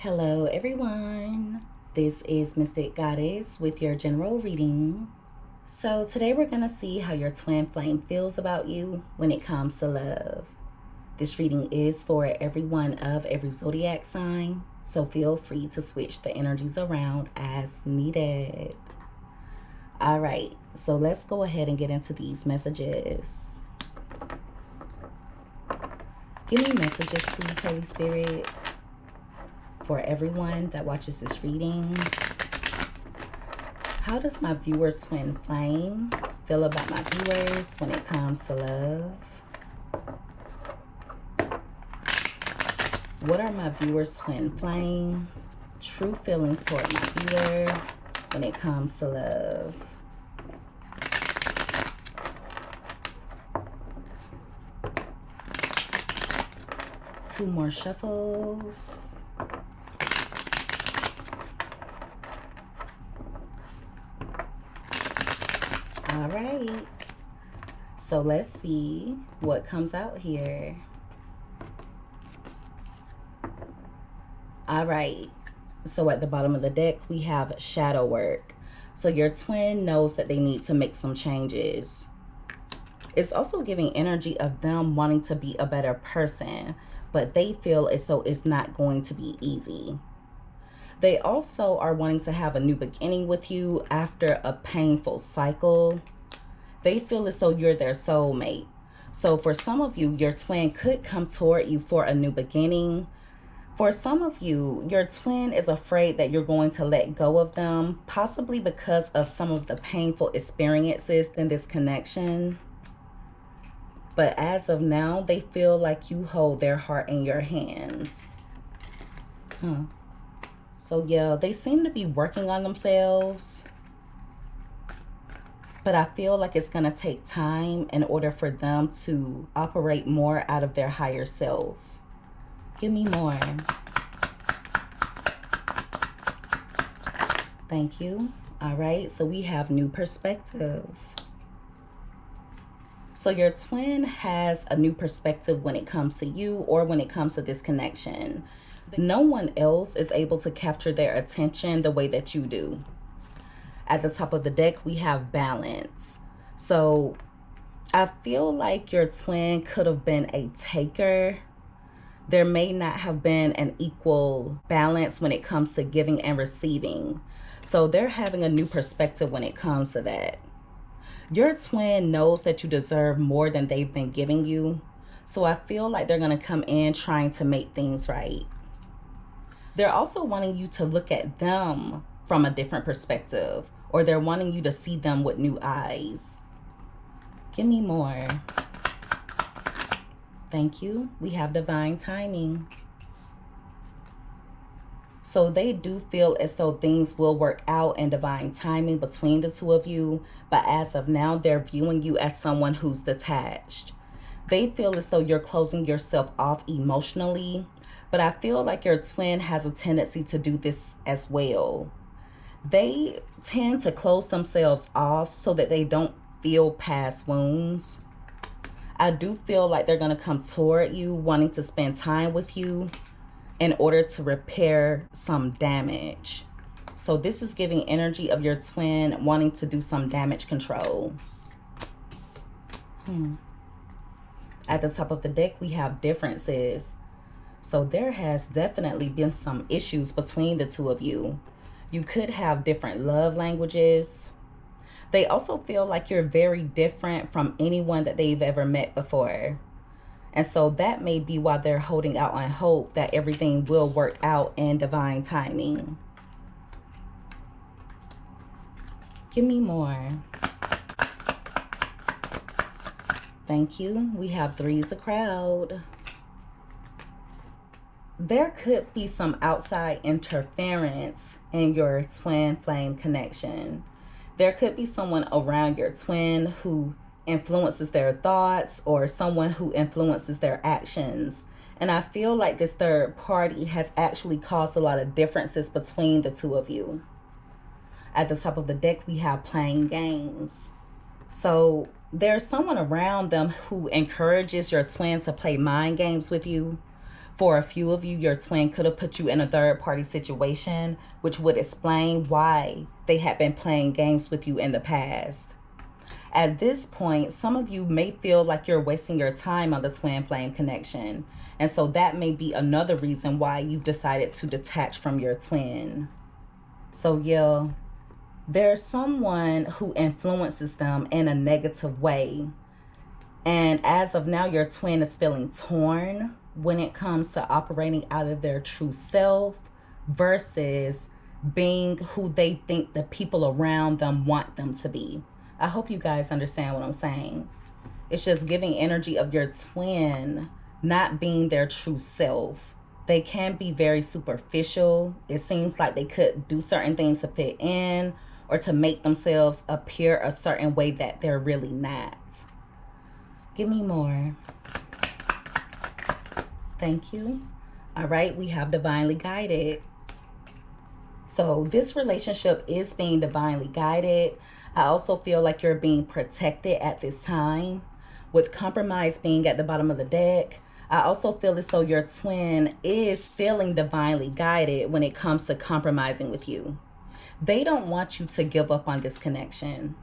Hello everyone, this is Mystic Goddess with your general reading. So today we're going to see how your twin flame feels about you when it comes to love. This reading is for everyone of every zodiac sign, so feel free to switch the energies around as needed. Alright, so let's go ahead and get into these messages. Give me messages please, Holy Spirit, for everyone that watches this reading. How does my viewer's twin flame feel about my viewers when it comes to love? What are my viewer's twin flame true feelings toward my viewer when it comes to love? Two more shuffles. All right, so let's see what comes out here. All right, so at the bottom of the deck, we have shadow work. So your twin knows that they need to make some changes. It's also giving energy of them wanting to be a better person, but they feel as though it's not going to be easy. They also are wanting to have a new beginning with you after a painful cycle. They feel as though you're their soulmate. So for some of you, your twin could come toward you for a new beginning. For some of you, your twin is afraid that you're going to let go of them, possibly because of some of the painful experiences in this connection. But as of now, they feel like you hold their heart in your hands. So yeah, they seem to be working on themselves. But I feel like it's going to take time in order for them to operate more out of their higher self. Give me more. Thank you. All right, so we have new perspective. So your twin has a new perspective when it comes to you or when it comes to this connection. No one else is able to capture their attention the way that you do. At the top of the deck, we have balance. So I feel like your twin could have been a taker. There may not have been an equal balance when it comes to giving and receiving. So they're having a new perspective when it comes to that. Your twin knows that you deserve more than they've been giving you. So I feel like they're going to come in trying to make things right. They're also wanting you to look at them from a different perspective, or they're wanting you to see them with new eyes. Give me more. Thank you. We have divine timing. So they do feel as though things will work out in divine timing between the two of you, but as of now, they're viewing you as someone who's detached. They feel as though you're closing yourself off emotionally, but I feel like your twin has a tendency to do this as well. They tend to close themselves off so that they don't feel past wounds. I do feel like they're going to come toward you wanting to spend time with you in order to repair some damage. So this is giving energy of your twin wanting to do some damage control. At the top of the deck, we have differences. So there has definitely been some issues between the two of you. You could have different love languages. They also feel like you're very different from anyone that they've ever met before. And so that may be why they're holding out on hope that everything will work out in divine timing. Give me more. Thank you. We have three's a crowd. There could be some outside interference in your twin flame connection. There could be someone around your twin who influences their thoughts or someone who influences their actions. And I feel like this third party has actually caused a lot of differences between the two of you. At the top of the deck, we have playing games. So there's someone around them who encourages your twin to play mind games with you. For a few of you, your twin could have put you in a third-party situation, which would explain why they had been playing games with you in the past. At this point, some of you may feel like you're wasting your time on the twin flame connection. And so that may be another reason why you've decided to detach from your twin. So yeah, there's someone who influences them in a negative way. And as of now, your twin is feeling torn when it comes to operating out of their true self versus being who they think the people around them want them to be. I hope you guys understand what I'm saying. It's just giving energy of your twin not being their true self. They can be very superficial. It seems like they could do certain things to fit in or to make themselves appear a certain way that they're really not. Give me more. Thank you. All right, we have divinely guided. So this relationship is being divinely guided. I also feel like you're being protected at this time. With compromise being at the bottom of the deck, I also feel as though your twin is feeling divinely guided when it comes to compromising with you. They don't want you to give up on this connection.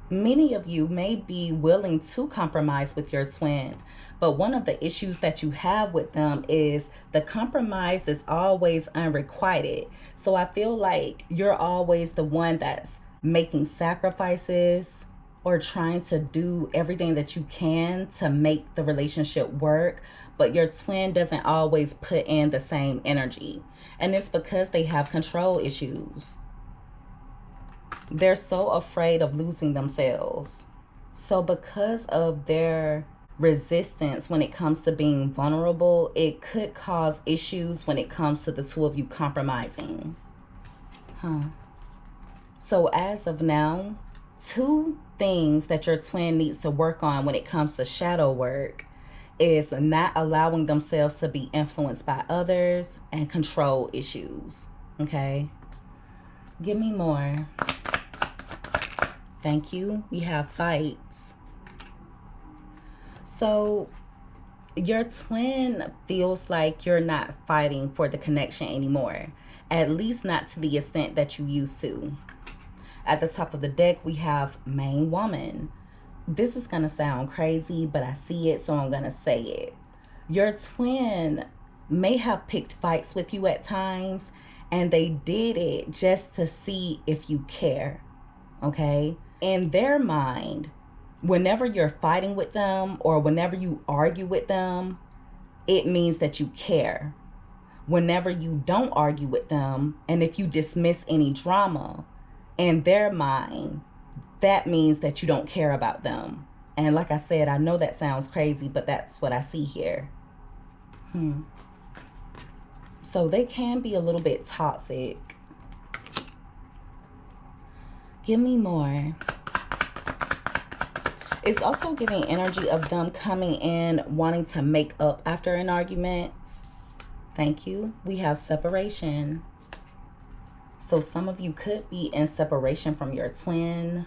Many of you may be willing to compromise with your twin, but one of the issues that you have with them is the compromise is always unrequited. So I feel like you're always the one that's making sacrifices or trying to do everything that you can to make the relationship work, but your twin doesn't always put in the same energy. And it's because they have control issues. They're so afraid of losing themselves. So because of their resistance when it comes to being vulnerable, it could cause issues when it comes to the two of you compromising. So as of now, two things that your twin needs to work on when it comes to shadow work is not allowing themselves to be influenced by others and control issues. Okay? Give me more. Thank you. We have fights. So your twin feels like you're not fighting for the connection anymore, at least not to the extent that you used to. At the top of the deck, we have main woman. This is going to sound crazy, but I see it, so I'm going to say it. Your twin may have picked fights with you at times, and they did it just to see if you care, okay? In their mind, whenever you're fighting with them or whenever you argue with them, it means that you care. Whenever you don't argue with them, and if you dismiss any drama, in their mind, that means that you don't care about them. And like I said, I know that sounds crazy, but that's what I see here. So they can be a little bit toxic. Give me more. It's also giving energy of them coming in wanting to make up after an argument. Thank you. We have separation. So some of you could be in separation from your twin.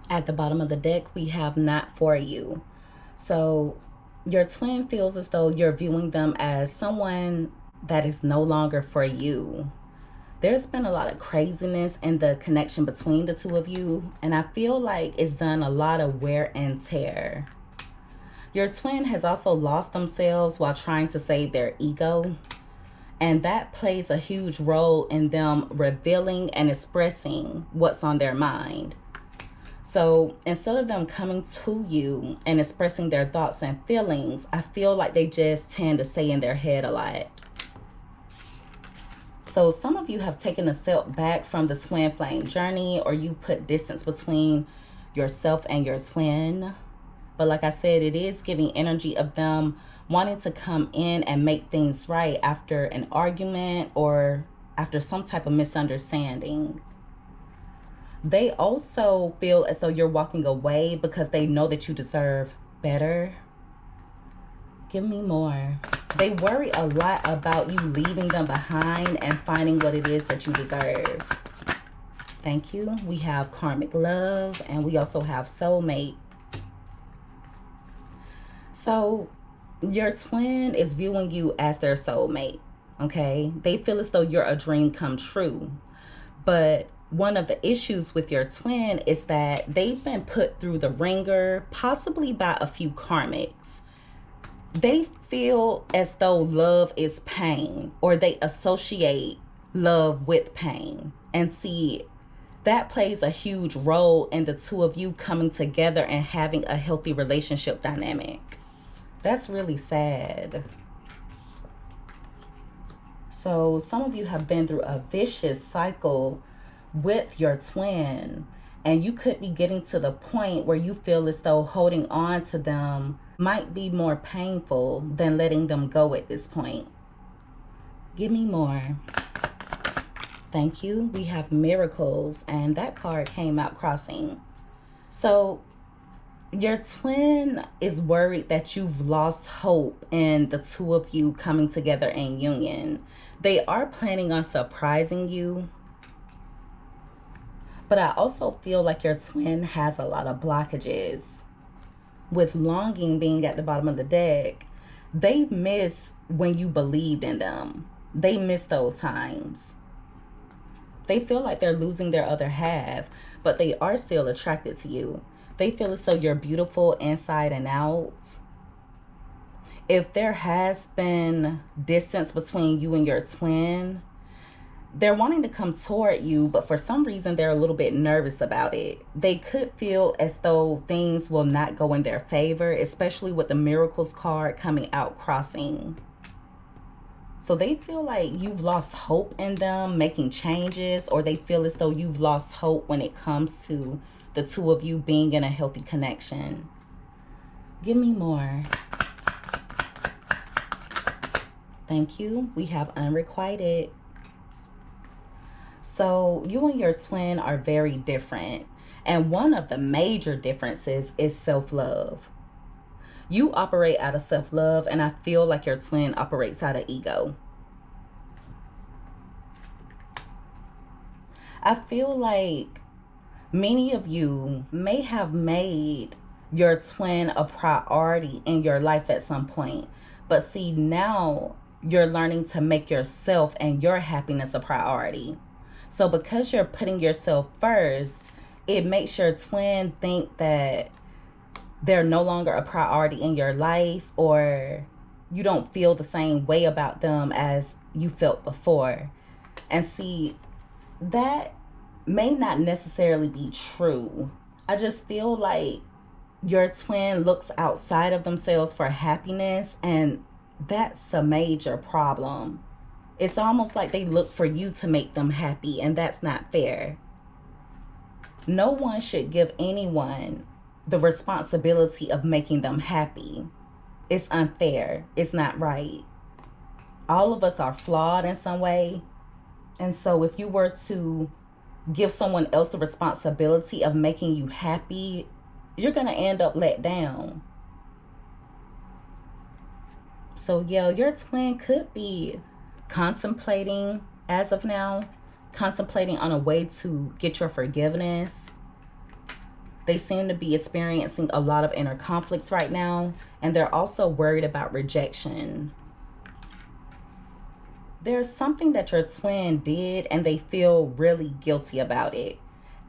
At the bottom of the deck, we have not for you. So your twin feels as though you're viewing them as someone that is no longer for you. There's been a lot of craziness in the connection between the two of you, and I feel like it's done a lot of wear and tear. Your twin has also lost themselves while trying to save their ego, and that plays a huge role in them revealing and expressing what's on their mind. So instead of them coming to you and expressing their thoughts and feelings, I feel like they just tend to stay in their head a lot. So some of you have taken a step back from the twin flame journey, or you put distance between yourself and your twin. But like I said, it is giving energy of them wanting to come in and make things right after an argument or after some type of misunderstanding. They also feel as though you're walking away because they know that you deserve better. Give me more. They worry a lot about you leaving them behind and finding what it is that you deserve. Thank you. We have karmic love, and we also have soulmate. So Your twin is viewing you as their soulmate, okay? They feel as though you're a dream come true. But one of the issues with your twin is that they've been put through the ringer, possibly by a few karmics. They feel as though love is pain, or they associate love with pain. And see, that plays a huge role in the two of you coming together and having a healthy relationship dynamic. That's really sad. So some of you have been through a vicious cycle with your twin, and you could be getting to the point where you feel as though holding on to them might be more painful than letting them go at this point. Give me more. Thank you. We have miracles, and that card came out crossing. So your twin is worried that you've lost hope in the two of you coming together in union. They are planning on surprising you. But I also feel like your twin has a lot of blockages. With longing being at the bottom of the deck, they miss when you believed in them. They miss those times. They feel like they're losing their other half, but they are still attracted to you. They feel as though you're beautiful inside and out. If there has been distance between you and your twin, they're wanting to come toward you, but for some reason they're a little bit nervous about it. They could feel as though things will not go in their favor, especially with the Miracles card coming out crossing. So they feel like you've lost hope in them making changes, or they feel as though you've lost hope when it comes to the two of you being in a healthy connection. Give me more. Thank you. We have unrequited. So you and your twin are very different. And one of the major differences is self-love. You operate out of self-love, and I feel like your twin operates out of ego. I feel like many of you may have made your twin a priority in your life at some point. But see, now you're learning to make yourself and your happiness a priority. So because you're putting yourself first, it makes your twin think that they're no longer a priority in your life, or you don't feel the same way about them as you felt before. And see, that may not necessarily be true. I just feel like your twin looks outside of themselves for happiness, and that's a major problem. It's almost like they look for you to make them happy, and that's not fair. No one should give anyone the responsibility of making them happy. It's unfair. It's not right. All of us are flawed in some way. And so if you were to give someone else the responsibility of making you happy, you're going to end up let down. So yeah, your twin could be contemplating, as of now, contemplating on a way to get your forgiveness. They seem to be experiencing a lot of inner conflicts right now, and they're also worried about rejection. There's something that your twin did, and they feel really guilty about it.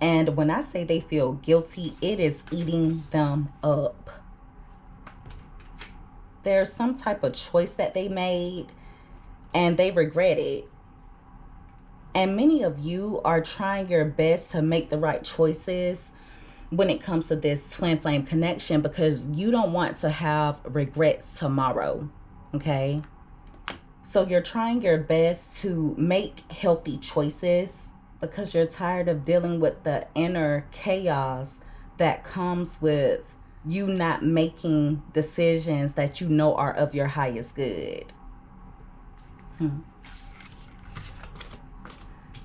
And when I say they feel guilty, it is eating them up. There's some type of choice that they made, and they regret it. And many of you are trying your best to make the right choices when it comes to this twin flame connection, because you don't want to have regrets tomorrow, okay? So you're trying your best to make healthy choices because you're tired of dealing with the inner chaos that comes with you not making decisions that you know are of your highest good.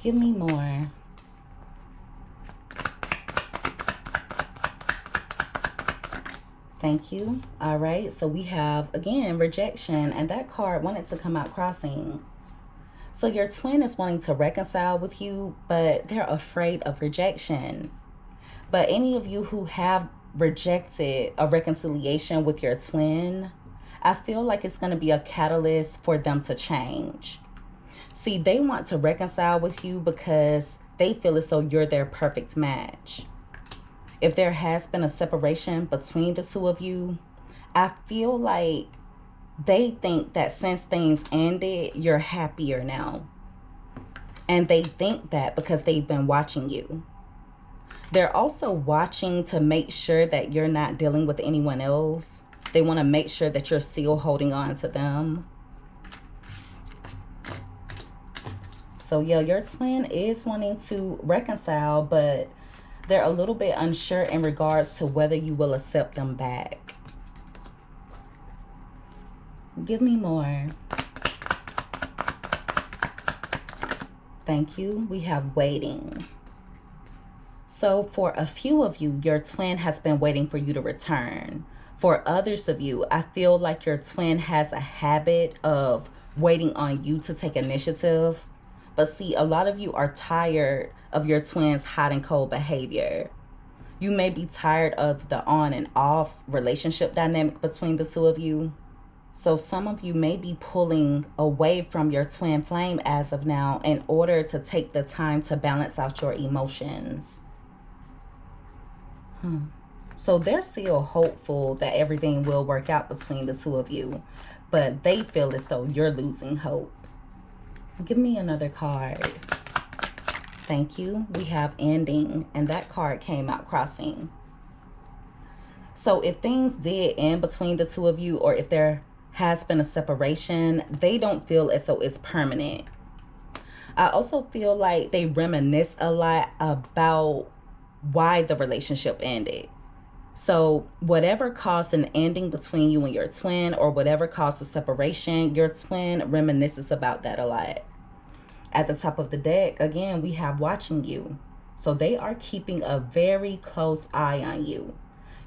Give me more. Thank you. All right, so we have, again, rejection, and that card wanted to come out crossing. So your twin is wanting to reconcile with you, but they're afraid of rejection. But any of you who have rejected a reconciliation with your twin, I feel like it's going to be a catalyst for them to change. See, they want to reconcile with you because they feel as though you're their perfect match. If there has been a separation between the two of you, I feel like they think that since things ended, you're happier now. And they think that because they've been watching you. They're also watching to make sure that you're not dealing with anyone else. They want to make sure that you're still holding on to them. So yeah, your twin is wanting to reconcile, but they're a little bit unsure in regards to whether you will accept them back. Give me more. Thank you. We have waiting. So for a few of you, your twin has been waiting for you to return. For others of you, I feel like your twin has a habit of waiting on you to take initiative. But see, a lot of you are tired of your twin's hot and cold behavior. You may be tired of the on and off relationship dynamic between the two of you. So some of you may be pulling away from your twin flame as of now in order to take the time to balance out your emotions. So they're still hopeful that everything will work out between the two of you, but they feel as though you're losing hope. Give me another card. Thank you. We have ending, and that card came out crossing. So if things did end between the two of you, or if there has been a separation, they don't feel as though it's permanent. I also feel like they reminisce a lot about why the relationship ended. So whatever caused an ending between you and your twin, or whatever caused a separation, your twin reminisces about that a lot. At the top of the deck, again, we have watching you. So they are keeping a very close eye on you.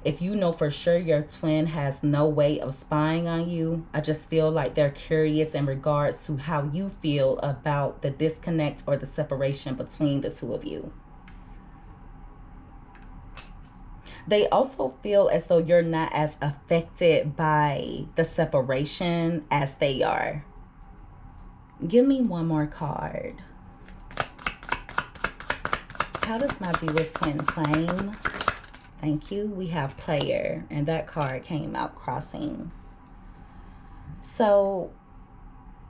If you know for sure your twin has no way of spying on you, I just feel like they're curious in regards to how you feel about the disconnect or the separation between the two of you. They also feel as though you're not as affected by the separation as they are. Give me one more card. How does my viewer's twin flame? Thank you. We have player, and that card came out crossing. So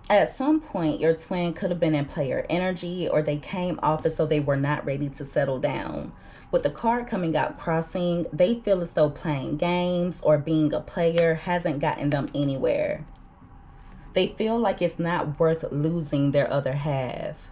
at some point, your twin could have been in player energy, or they came off as though they were not ready to settle down. With the card coming out crossing, they feel as though playing games or being a player hasn't gotten them anywhere. They feel like it's not worth losing their other half.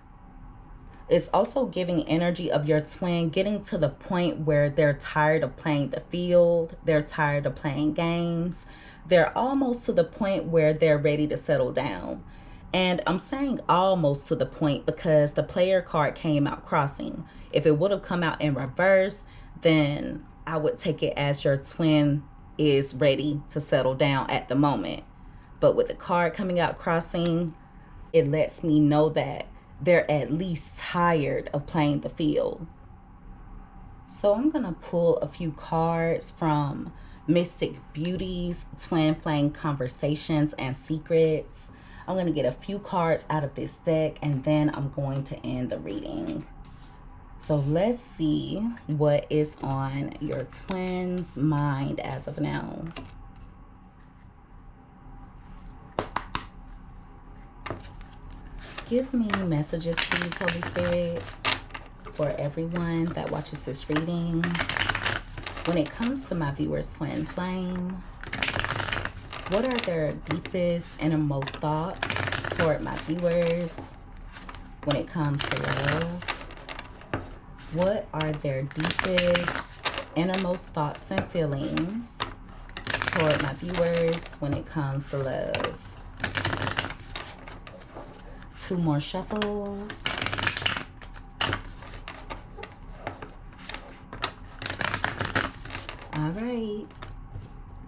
It's also giving energy of your twin getting to the point where they're tired of playing the field. They're tired of playing games. They're almost to the point where they're ready to settle down. And I'm saying almost to the point because the player card came out crossing. If it would have come out in reverse, then I would take it as your twin is ready to settle down at the moment. But with the card coming out crossing, it lets me know that they're at least tired of playing the field. So I'm going to pull a few cards from Mystic Beauty's Twin Flame Conversations and Secrets. I'm going to get a few cards out of this deck, and then I'm going to end the reading. So let's see what is on your twin's mind as of now. Give me messages, please, Holy Spirit, for everyone that watches this reading. When it comes to my viewer's twin flame, what are their deepest, innermost thoughts toward my viewers when it comes to love? What are their deepest, innermost thoughts and feelings toward my viewers when it comes to love? Two more shuffles. All right.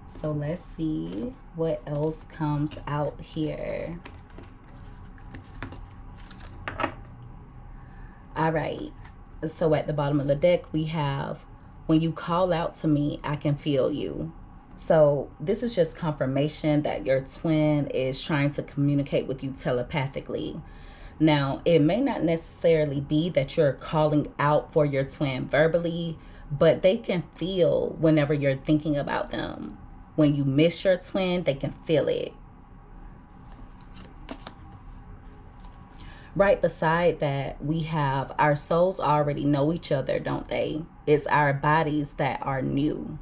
So let's see what else comes out here. All right. So at the bottom of the deck, we have, when you call out to me, I can feel you. So this is just confirmation that your twin is trying to communicate with you telepathically. Now, it may not necessarily be that you're calling out for your twin verbally, but they can feel whenever you're thinking about them. When you miss your twin, they can feel it. Right beside that, we have our souls already know each other, don't they? It's our bodies that are new.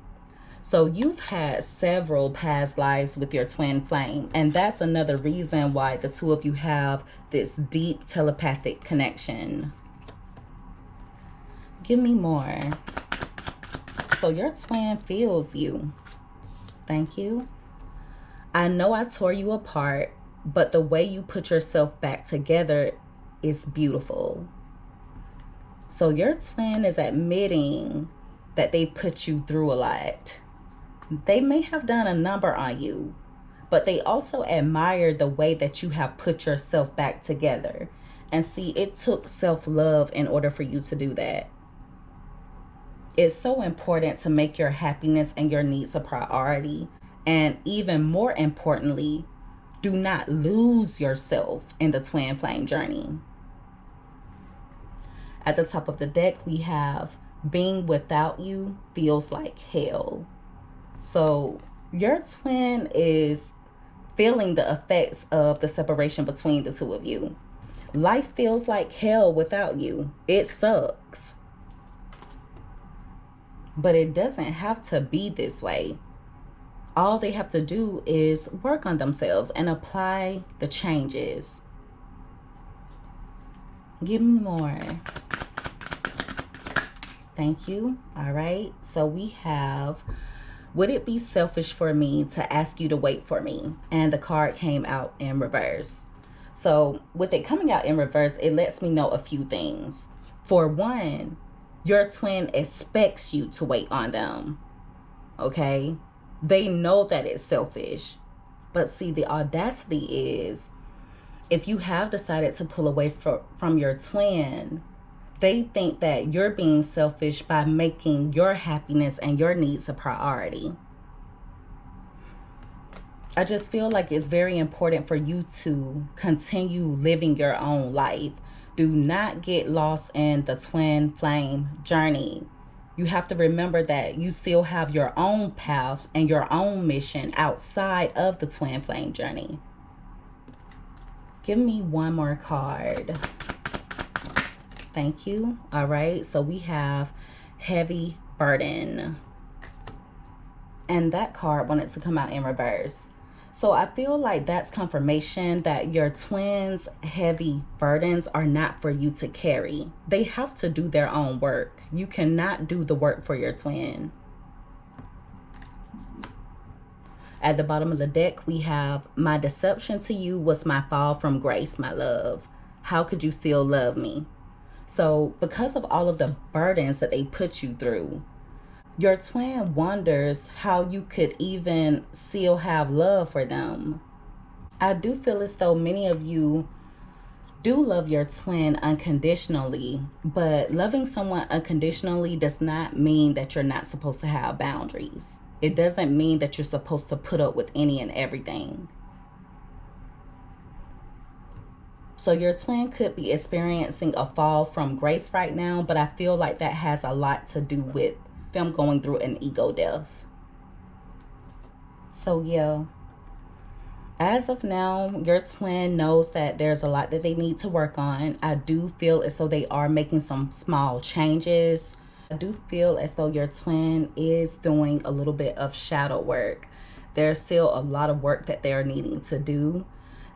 So you've had several past lives with your twin flame, and that's another reason why the two of you have this deep telepathic connection. Give me more. So your twin feels you. Thank you. I know I tore you apart, but the way you put yourself back together is beautiful. So your twin is admitting that they put you through a lot. They may have done a number on you, but they also admire the way that you have put yourself back together. And see, it took self-love in order for you to do that. It's so important to make your happiness and your needs a priority. And even more importantly, do not lose yourself in the twin flame journey. At the top of the deck, we have being without you feels like hell. So your twin is feeling the effects of the separation between the two of you. Life feels like hell without you. It sucks. But it doesn't have to be this way. All they have to do is work on themselves and apply the changes. Give me more. Thank you. All right. So we have, would it be selfish for me to ask you to wait for me? And the card came out in reverse. So with it coming out in reverse, it lets me know a few things. For one, your twin expects you to wait on them. Okay? They know that it's selfish. But see, the audacity is, if you have decided to pull away from your twin, they think that you're being selfish by making your happiness and your needs a priority. I just feel like it's very important for you to continue living your own life. Do not get lost in the twin flame journey. You have to remember that you still have your own path and your own mission outside of the twin flame journey. Give me one more card. Thank you. All right. So we have heavy burden. And that card wanted to come out in reverse. So I feel like that's confirmation that your twins' heavy burdens are not for you to carry. They have to do their own work. You cannot do the work for your twin. At the bottom of the deck, we have, my deception to you was my fall from grace, my love. How could you still love me? So because of all of the burdens that they put you through, your twin wonders how you could even still have love for them. I do feel as though many of you do love your twin unconditionally, but loving someone unconditionally does not mean that you're not supposed to have boundaries. It doesn't mean that you're supposed to put up with any and everything. So your twin could be experiencing a fall from grace right now, but I feel like that has a lot to do with them going through an ego death. So yeah, as of now, your twin knows that there's a lot that they need to work on. I do feel as though they are making some small changes. I do feel as though your twin is doing a little bit of shadow work. There's still a lot of work that they're needing to do.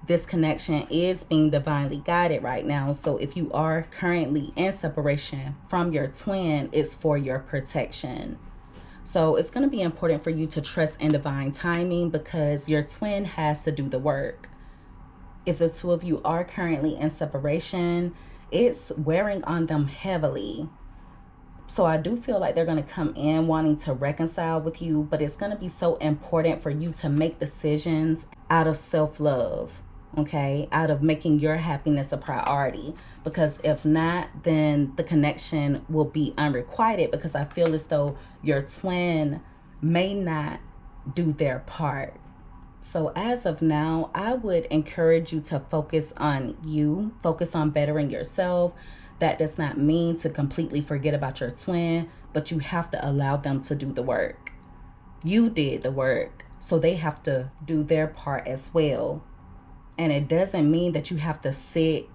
This connection is being divinely guided right now. So if you are currently in separation from your twin, it's for your protection. So it's going to be important for you to trust in divine timing because your twin has to do the work. If the two of you are currently in separation, it's wearing on them heavily. So I do feel like they're going to come in wanting to reconcile with you, but it's going to be so important for you to make decisions out of self-love. Okay, out of making your happiness a priority, because if not, then the connection will be unrequited, because I feel as though your twin may not do their part. So as of now, I would encourage you to focus on you, focus on bettering yourself. That does not mean to completely forget about your twin, but you have to allow them to do the work. You did the work, so they have to do their part as well. And it doesn't mean that you have to sit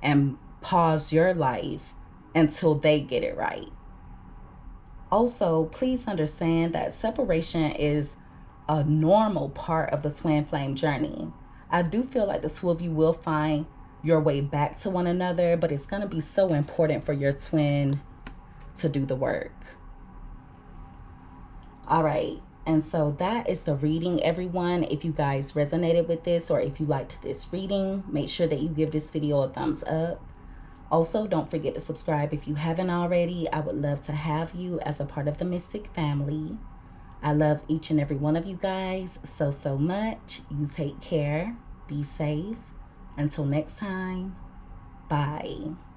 and pause your life until they get it right. Also, please understand that separation is a normal part of the twin flame journey. I do feel like the two of you will find your way back to one another, but it's going to be so important for your twin to do the work. All right. And so that is the reading, everyone. If you guys resonated with this, or if you liked this reading, make sure that you give this video a thumbs up. Also, don't forget to subscribe if you haven't already. I would love to have you as a part of the Mystic family. I love each and every one of you guys so, so much. You take care. Be safe. Until next time, bye.